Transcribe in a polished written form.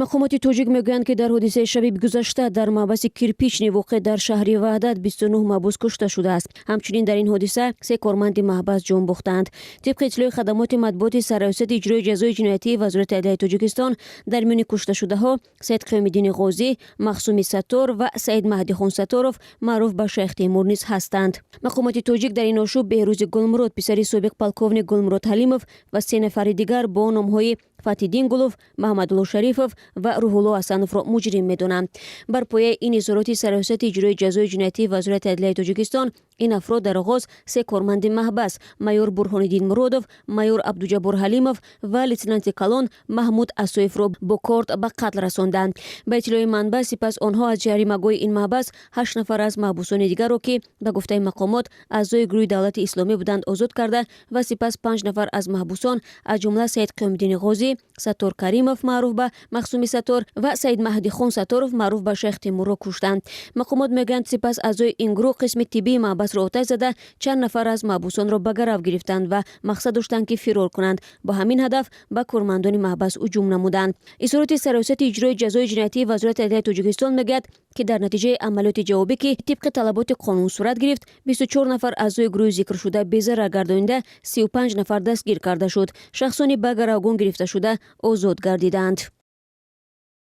мақомоти тоҷик мегӯянд, ки дар ҳодисаи шаби гузашта дар маҳбаси кирпични воқеъ дар шаҳри Ваҳдат 29 маҳбус кушта шудааст. ҳамчунин дар ин ҳодиса 3 корманди маҳбас ҷон бохтанд. тибқи иттилои хадамоти матбуоти сарраёсати иҷрои ҷазои ҷиноятии вазорати адлияи Тоҷикистон, дар миёни кушташудаҳо Саид Қиёмиддини Ғозӣ, Махсуми Саттор ва Саид Маҳдихон Сатторов маъруф ба Шейх Теймур низ ҳастанд. мақомоти тоҷик дар ин ошӯб Беҳрӯзи Гулмурод, писари собиқ полковник Гулмурод Ҳалимов ва 3 нафари дигар бо номҳои Фатиддин Гулов, Маҳмадулло Шарифов ва Рӯҳулло Ҳасановро муҷрим медонанд. бар пояи ин изҳороти сарраёсати иҷрои ҷазои ҷиноятии вазорати адлияи Тоҷикистон, ин афрод дар оғоз 3 корманди маҳбас майор Бурҳониддин Муродов, майор Абдуҷаббор Ҳалимов ва лейтенанти калон Маҳмуд Асоевро бо корт ба қатл расонданд. ба иттилои манбаъ, сипас онҳо аз ҷаримагоҳи ин маҳбас 8 нафар аз маҳбусони дигарро, ки ба гуфтаи мақомот аъзои гурӯҳи давлати исломӣ буданд, озод карда ва сипас 5 нафар аз маҳбусон аз ҷумла Саид Қиёмиддини Ғозӣ, Саттор Каримов маъруф ба Махсуми Саттор ва Саид Маҳдихон Сатторов маъруф ба Шейх Теймурро куштанд. мақомот мегӯянд, сипас аъзои ин гурӯҳ қисми тиббии маҳбасро оташ зада чанд нафар аз маҳбусонро ба гарав гирифтанд ва мақсад доштанд, ки фирор кунанд. бо ҳамин ҳадаф ба кормандони маҳбас ҳуҷум намуданд. изҳороти сарраёсати иҷрои ҷазои ҷиноятии вазорати адлияи Тоҷикистон мегӯяд, ки дар натиҷаи амалиёти ҷавобӣ, ки тибқи талаботи қонун сурат гирифт, 24 нафар аъзои гурӯҳи зикршуда безарар гардонида, 35 нафар дастгир карда шуд. шахсони ба гаравгон гирифташуда озод гардиданд.